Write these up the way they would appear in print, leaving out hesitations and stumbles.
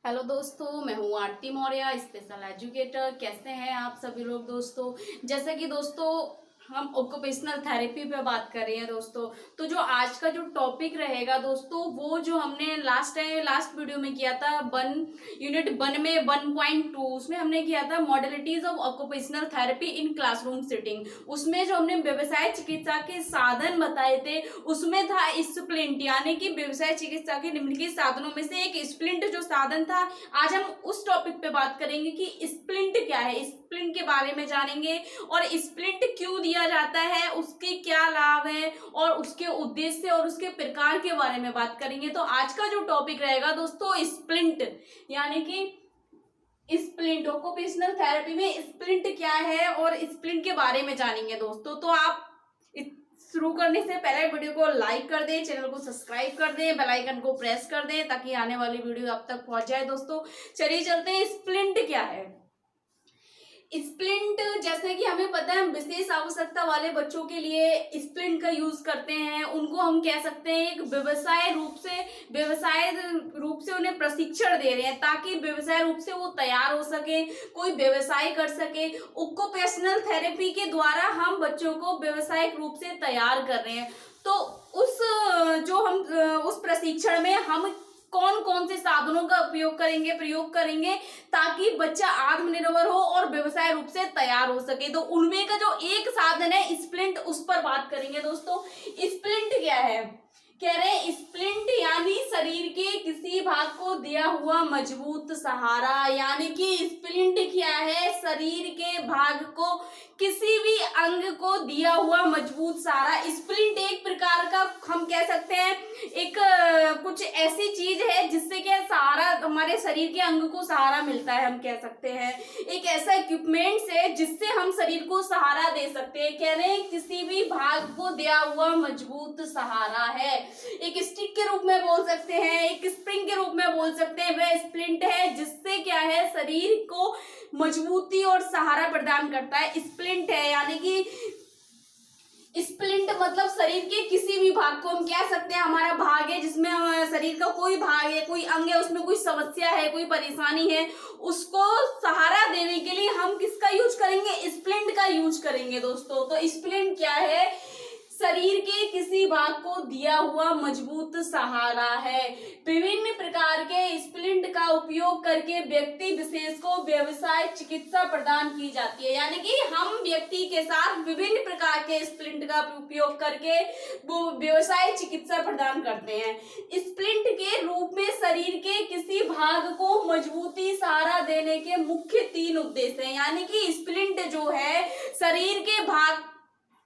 Hello दोस्तों, मैं हूँ आरती मौर्य, स्पेशल एजुकेटर। कैसे हैं आप सभी लोग दोस्तों। जैसे कि दोस्तों हम ऑक्यूपेशनल थेरेपी पे बात कर रहे हैं दोस्तों। तो जो आज का जो टॉपिक रहेगा दोस्तों, वो जो हमने लास्ट वीडियो में किया था यूनिट 1 में 1.2, उसमें हमने किया था modalities of occupational therapy in classroom setting. उसमें जो हमने व्यवसाय चिकित्सा के साधन बताए थे, उसमें था स्प्लिंट, यानी कि व्यवसाय चिकित्सा के निम्नलिखित साधनों में से एक स्प्लिंट जो साधन था। आज हम उस टॉपिक पे बात करेंगे कि स्प्लिंट क्या है, स्प्लिंट के बारे में जानेंगे और स्प्लिंट क्यों दिया जाता है, उसके क्या लाभ है और उसके उद्देश्य और उसके प्रकार के बारे में बात करेंगे। तो आज का जो टॉपिक रहेगा दोस्तों स्प्लिंट, यानी कि स्प्लिंट ऑक्यूपेशनल थेरेपी में स्प्लिंट क्या है और स्प्लिंट के बारे में जानेंगे दोस्तों। तो आप शुरू करने से पहले वीडियो को लाइक कर दें, चैनल को सब्सक्राइब कर दें, बेल आइकन को प्रेस कर दें ताकि आने वाली वीडियो आप तक पहुंच जाए दोस्तों। चलिए चलते हैं, स्प्लिंट क्या है। स्प्लिंट जैसे कि हमें पता है, हम विशेष आवश्यकता वाले बच्चों के लिए स्प्लिंट का यूज करते हैं। उनको हम कह सकते हैं एक व्यवसाय रूप से उन्हें प्रशिक्षण दे रहे हैं ताकि व्यवसाय रूप से वो तैयार हो सके, कोई व्यवसाय कर सके। ऑक्यूपेशनल थेरेपी के द्वारा हम बच्चों को व्यवसायिक रूप से तैयार कर रहे हैं। तो उस प्रशिक्षण में हम कौन कौन से साधनों का प्रयोग करेंगे ताकि बच्चा आत्मनिर्भर हो और व्यवसाय रूप से तैयार हो सके। तो उनमें का जो एक साधन है स्प्लिंट, उस पर बात करेंगे दोस्तों। स्प्लिंट क्या है, कह रहे हैं स्प्लिंट यानी शरीर के किसी भाग को दिया हुआ मजबूत सहारा। यानी कि स्प्लिंट क्या है, शरीर के भाग को किसी भी अंग को दिया हुआ मजबूत सहारा। स्प्लिंट एक प्रकार का हम कह सकते हैं एक कुछ ऐसी चीज है जिससे क्या सहारा, हमारे शरीर के अंग को सहारा मिलता है। हम कह सकते हैं एक ऐसा इक्विपमेंट्स है जिससे हम शरीर को सहारा दे सकते हैं। कह रहे हैं किसी भी भाग को दिया हुआ मजबूत सहारा है। एक स्टिक के रूप में बोल सकते हैं, एक स्प्रिंग के रूप में बोल सकते हैं, वह स्प्लिंट है जिससे क्या है शरीर को मजबूती और सहारा प्रदान करता है। स्प्लिंट है यानी कि स्प्लिंट मतलब शरीर के किसी भी भाग को हम कह सकते हैं हमारा भाग है, जिसमें शरीर का कोई भाग है, कोई अंग है, उसमें कोई समस्या है, कोई परेशानी है, उसको सहारा देने के लिए हम किसका यूज करेंगे, स्प्लिंट का यूज करेंगे दोस्तों। तो स्प्लिंट क्या है, शरीर के किसी भाग को दिया हुआ मजबूत सहारा है। विभिन्न प्रकार के स्प्लिंट का उपयोग करके व्यक्ति विशेष को व्यवसाय चिकित्सा प्रदान की जाती है। यानी कि हम व्यक्ति के साथ विभिन्न प्रकार के स्प्लिंट का उपयोग करके वो व्यवसाय चिकित्सा प्रदान करते हैं। स्प्लिंट के रूप में शरीर के किसी भाग को मजबूती सहारा देने के मुख्य 3 उद्देश्य हैं। यानी कि स्प्लिंट जो है शरीर के भाग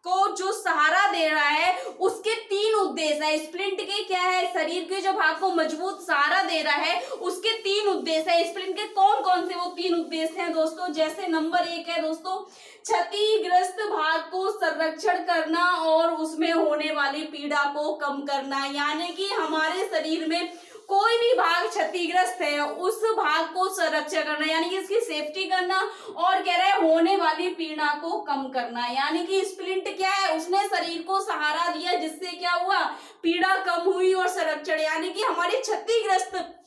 को जो सहारा दे रहा है उसके 3 उद्देश्य है। स्प्लिंट के क्या है, शरीर के जो भाग को मजबूत सहारा दे रहा है उसके 3 उद्देश्य है। स्प्लिंट के कौन कौन से वो 3 उद्देश्य हैं दोस्तों। जैसे नंबर 1 है दोस्तों क्षतिग्रस्त भाग को संरक्षण करना और उसमें होने वाली पीड़ा को कम करना। यानी कि हमारे शरीर में कोई भी भाग क्षतिग्रस्त है उस भाग को संरक्षण करना, यानी कि इसकी सेफ्टी करना, और कह रहे हैं होने वाली पीड़ा को कम करना। यानी कि स्प्लिंट क्या है, उसने शरीर को सहारा दिया जिससे क्या हुआ, पीड़ा कम हुई और संरक्षण, यानी कि हमारे क्षतिग्रस्त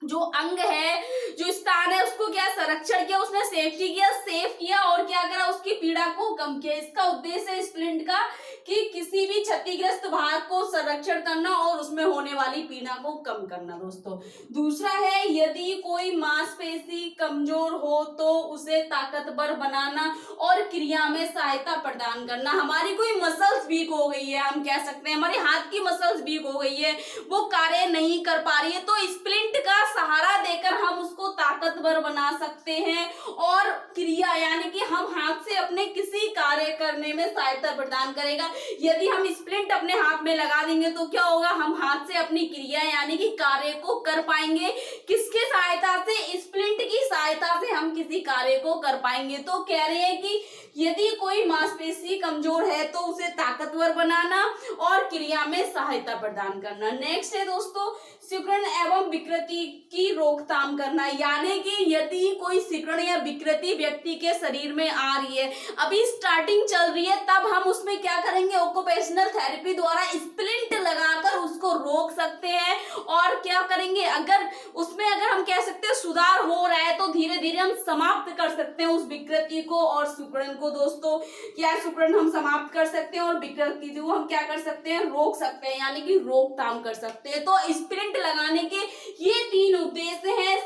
जो अंग है, जो स्थान है, उसको क्या संरक्षण किया, उसने सेफ्टी किया, सेफ किया और क्या करा, उसकी पीड़ा को कम किया। इसका उद्देश्य है स्प्लिंट का कि किसी भी क्षतिग्रस्त भाग को संरक्षण करना और उसमें होने वाली पीड़ा को कम करना दोस्तों। दूसरा है यदि कोई मांसपेशी कमजोर हो तो उसे ताकतवर बनाना और क्रिया में सहायता प्रदान करना। हमारी कोई मसल्स वीक हो गई है, हम कह सकते हैं हमारे हाथ की मसल्स वीक हो गई है, वो कार्य नहीं कर पा रही है, तो स्प्लिंट का सहारा देकर हम उसको ताकतवर बना सकते हैं और क्रिया, यानी कि हम हाथ से अपने किसी कार्य करने में सहायता प्रदान करेगा। यदि हम स्प्लिंट अपने हाथ में लगा देंगे तो क्या होगा, हम हाथ से अपनी क्रिया यानी कि कार्य को कर पाएंगे। किसके सहायता से, स्प्लिंट की सहायता से हम किसी कार्य को कर पाएंगे। तो कह रहे हैं कि यदि कोई मांसपेशी कमजोर है तो उसे ताकतवर बनाना और क्रिया में सहायता प्रदान करना। नेक्स्ट है दोस्तों सिकुड़न एवं विकृति की रोकथाम करना, यानी कि यदि कोई सिकुड़न या विकृति व्यक्ति के शरीर में आ रही है, अभी स्टार्टिंग चल रही है, तब हम उसमें क्या करेंगे, ऑक्यूपेशनल थेरेपी द्वारा स्प्लिंट लगाकर उसको रोक सकते हैं। और क्या करेंगे, अगर उसमें अगर हम कह सकते हैं सुधार हो रहा है, तो धीरे धीरे हम समाप्त कर सकते हैं उस विकृति को और सिकुड़न को। दोस्तों क्या सिकुड़न हम समाप्त कर सकते हैं और विकृति को हम क्या कर सकते हैं, रोक सकते हैं, यानी कि रोकथाम कर सकते हैं। तो स्प्लिंट लगाने के ये 3 उद्देश्य हैं।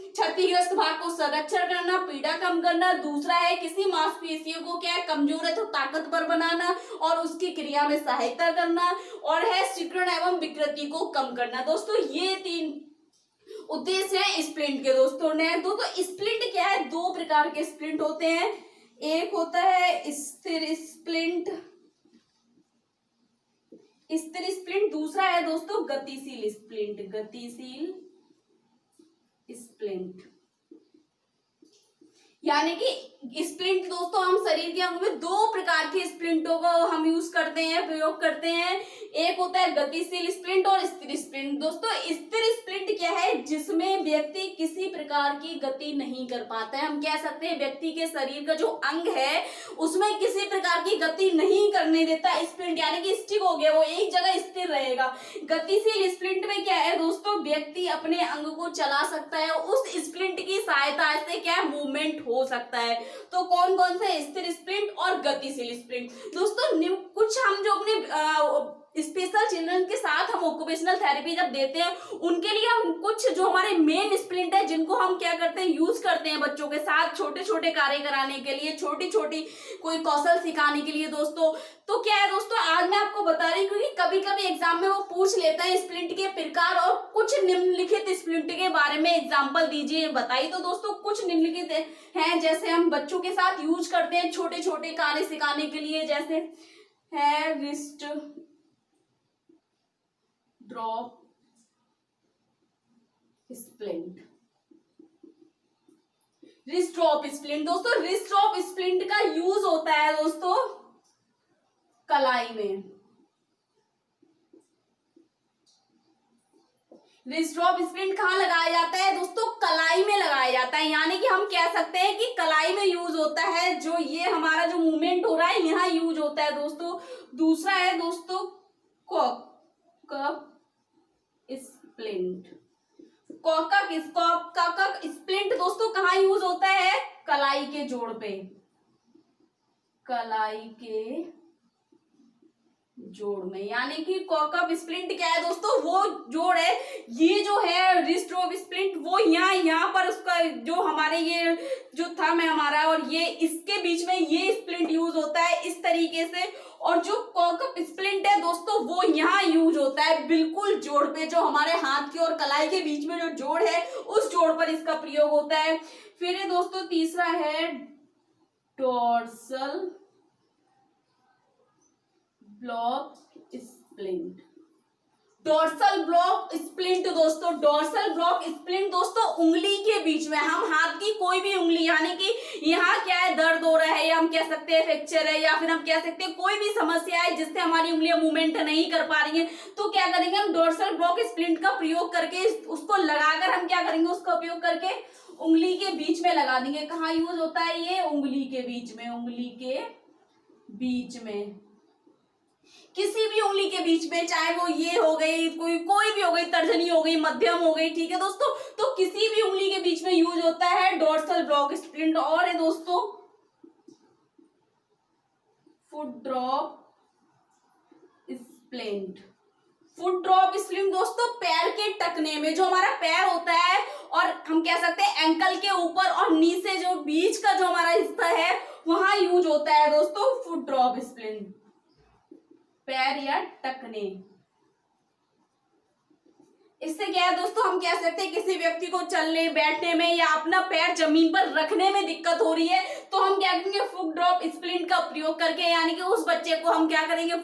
क्षतिग्रस्त भाग को संरक्षण करना, पीड़ा कम करना, दूसरा है किसी मांसपेशियों को क्या कमजोर है तो ताकतवर बनाना और उसकी क्रिया में सहायता करना, और है सिकुड़न एवं विकृति को कम करना। दोस्तों ये 3 उद्देश्य है स्प्लिंट के। दोस्तों स्प्लिंट क्या है, 2 प्रकार के स्प्लिंट होते हैं। एक होता है स्थिर स्प्लिंट, दूसरा है दोस्तों गतिशील स्प्लिंट। यानी कि स्प्लिंट दोस्तों हम शरीर के अंग में 2 प्रकार के स्प्लिंटों को हम यूज करते हैं, प्रयोग करते हैं। एक होता है गतिशील स्प्लिंट और स्थिर स्प्लिंट। दोस्तों स्थिर स्प्लिंट क्या है, जिसमें व्यक्ति किसी प्रकार की गति नहीं कर पाता है। हम कह सकते हैं व्यक्ति के शरीर का जो अंग है उसमें किसी प्रकार की गति नहीं करने देता स्प्लिंट, यानी कि स्टिक हो गया, वो एक जगह स्थिर रहेगा। गतिशील स्प्लिंट में क्या है दोस्तों, व्यक्ति अपने अंग को चला सकता है, उस स्प्लिंट की सहायता से क्या मूवमेंट हो सकता है। तो कौन कौन से, स्थिर स्प्लिंट और गतिशील स्प्लिंट। दोस्तों कुछ हम जो अपने स्पेशल चिल्ड्रन के साथ हम ऑक्यूपेशनल थेरेपी जब देते हैं, उनके लिए हम कुछ जो हमारे मेन स्प्लिंट है जिनको हम क्या करते हैं, यूज करते हैं बच्चों के साथ छोटे छोटे कार्य कराने के लिए, छोटी छोटी कोई कौशल सिखाने के लिए। दोस्तों तो क्या है दोस्तों, आज मैं आपको बता रही हूँ क्योंकि कभी कभी एग्जाम में वो पूछ लेता है स्प्लिंट के प्रकार और कुछ निम्नलिखित स्प्लिंट के बारे में एग्जाम्पल दीजिए बताइए। तो दोस्तों कुछ निम्नलिखित हैं, जैसे हम बच्चों के साथ यूज करते हैं छोटे छोटे कार्य सिखाने के लिए, जैसे है wrist drop splint. Wrist drop splint, दोस्तों रिस्ट ड्रॉप स्प्लिंट का यूज होता है दोस्तों कलाई में। रिस्ट ड्रॉप स्प्लिंट कहाँ लगाया जाता है दोस्तों, कलाई में लगाया जाता है, यानी कि हम कह सकते हैं कि कलाई में यूज होता है। जो ये हमारा जो मूवमेंट हो रहा है यहाँ यूज होता है दोस्तों। दूसरा है दोस्तों कॉकअप स्प्लिंट। कॉकअप स्प्लिंट दोस्तों कहाँ यूज होता है, कलाई के जोड़ पे, कलाई के जोड़ में। यानी कि कॉकअप स्प्लिंट क्या है दोस्तों, वो जोड़ है। ये जो है रिस्ट ड्रॉप स्प्लिंट वो यहाँ पर उसका जो हमारे ये जो थंब है हमारा और ये इसके बीच में ये स्प्लिंट यूज होता है इस तरीके से। और जो कॉकअप स्प्लिंट है दोस्तों वो यहाँ यूज होता है बिल्कुल जोड़ पे, जो हमारे हाथ के और कलाई के बीच में जो जोड़ है उस जोड़ पर इसका प्रयोग होता है। फिर दोस्तों तीसरा है dorsal block splint. Dorsal block splint दोस्तों, डोर्सल ब्लॉक स्प्लिंट दोस्तों उंगली के बीच में, हम हाथ की कोई भी उंगली, यानी कि यहाँ क्या है दर्द हो रहा है या हम कह सकते हैं फ्रैक्चर है या फिर हम कह सकते हैं कोई भी समस्या है जिससे हमारी उंगलियां मूवमेंट नहीं कर पा रही हैं, तो क्या करेंगे हम डोर्सल ब्लॉक स्प्लिंट का प्रयोग करके उसको लगाकर हम क्या करेंगे, उसका उपयोग करके उंगली के बीच में लगा देंगे। कहाँ यूज होता है ये, उंगली के बीच में, उंगली के बीच में, किसी भी उंगली के बीच में, चाहे वो ये हो गई कोई भी हो गई, तर्जनी हो गई, मध्यम हो गई, ठीक है दोस्तों, तो किसी भी उंगली के बीच में यूज होता है डोर्सल ब्लॉक स्प्लिंट। और है दोस्तों foot drop splint. Foot drop splint दोस्तों पैर के टखने में, जो हमारा पैर होता है और हम कह सकते हैं एंकल के ऊपर और नीचे जो बीच का जो हमारा हिस्सा है वहां यूज होता है दोस्तों फुट ड्रॉप स्प्लिंट, पैर या टखने। इससे क्या है दोस्तों, हम कह सकते हैं किसी व्यक्ति को चलने बैठने में या अपना पैर जमीन पर रखने में दिक्कत हो रही है, तो हम क्या करेंगे फुट ड्रॉप स्प्लिंट का प्रयोग करके, यानी कि उस बच्चे को हम क्या करेंगे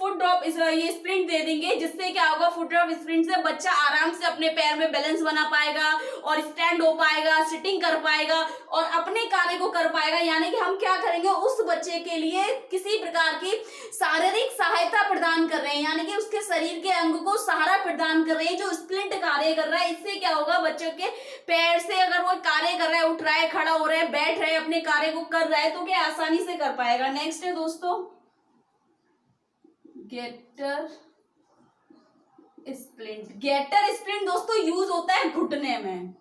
फुट ड्रॉप ये स्प्रिंट दे देंगे, जिससे क्या होगा, फुट ड्रॉप स्प्रिंट से बच्चा आराम से अपने पैर में बैलेंस बना पाएगा और स्टैंड हो पाएगा, सिटिंग कर पाएगा और अपने कार्य को कर पाएगा। यानी कि हम क्या करेंगे, उस बच्चे के लिए किसी प्रकार की शारीरिक सहायता प्रदान कर रहे हैं, यानी कि उसके शरीर के अंग को सहारा प्रदान कर रहे हैं जो स्प्लिंट कार्य कर रहा है। इससे क्या होगा, बच्चे के पैर से अगर वो कार्य कर रहा है, उठ रहा है, खड़ा हो रहा है, बैठ रहा है, अपने कार्य को कर रहा है, तो क्या आसानी से कर पाएगा। नेक्स्ट है दोस्तों गेटर स्प्लिंट। गेटर स्प्लिंट दोस्तों यूज होता है घुटने में।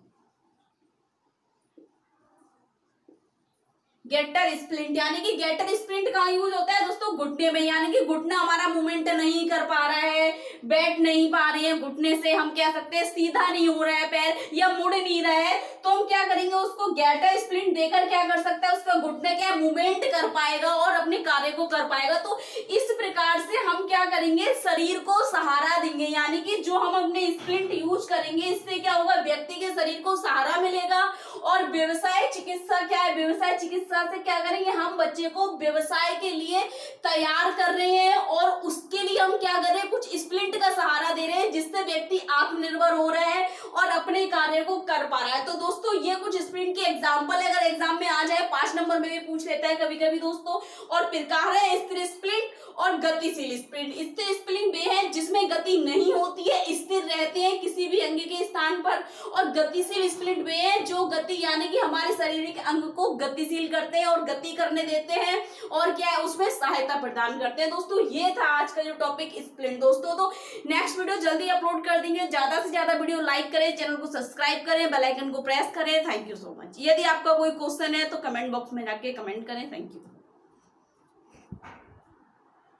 गेटर स्प्लिंट यानी कि गेटर स्प्लिंट कहाँ यूज होता है दोस्तों, घुटने में। यानी कि घुटना हमारा मूवमेंट नहीं कर पा रहा है, बैठ नहीं पा रही है, घुटने से हम कह सकते हैं सीधा नहीं हो रहा है पैर या मुड़ नहीं रहा है, तो हम क्या करेंगे, उसको गेटर स्प्लिंट देकर क्या कर सकता है, उसका घुटने क्या मूवमेंट कर पाएगा और अपने कार्य को कर पाएगा। तो इस प्रकार से हम क्या करेंगे, शरीर को सहारा देंगे। यानी कि जो हम अपने स्प्लिंट यूज करेंगे, इससे क्या होगा, व्यक्ति के शरीर को सहारा मिलेगा। और व्यवसाय चिकित्सा क्या है, व्यवसाय चिकित्सा से क्या करेंगे, हम बच्चे को व्यवसाय के लिए तैयार कर रहे हैं और उसके लिए हम क्या कर रहे हैं, कुछ स्प्लिंट का सहारा दे रहे हैं, जिससे व्यक्ति आत्मनिर्भर हो रहा है और अपने कार्य को कर पा रहा है। तो दोस्तों ये कुछ स्प्लिंट के एग्जाम्पल है, अगर एग्जाम में आ जाए 5 नंबर में भी पूछ लेता है कभी कभी दोस्तों। और प्रकार है स्थिर स्प्लिंट और गतिशील स्प्लिंट। स्थिर स्प्लिंट वे है जिसमें गति नहीं होती है, स्थिर रहते हैं किसी भी अंग के स्थान पर। और गतिशील स्प्लिंट वे है जो गति यानी कि हमारे शारीरिक अंग को गतिशील करते हैं और गति करने देते हैं और क्या है, उसमें सहायता प्रदान करते हैं। दोस्तों ये था आज का जो टॉपिक स्प्लिंट दोस्तों। तो नेक्स्ट वीडियो जल्दी अपलोड कर देंगे। ज्यादा से ज्यादा वीडियो लाइक करें, चैनल को सब्सक्राइब करें, बेल आइकन को प्रेस करें। Thank you so much. यदि आपका कोई क्वेश्चन है तो कमेंट बॉक्स में जाके कमेंट करें। Thank you.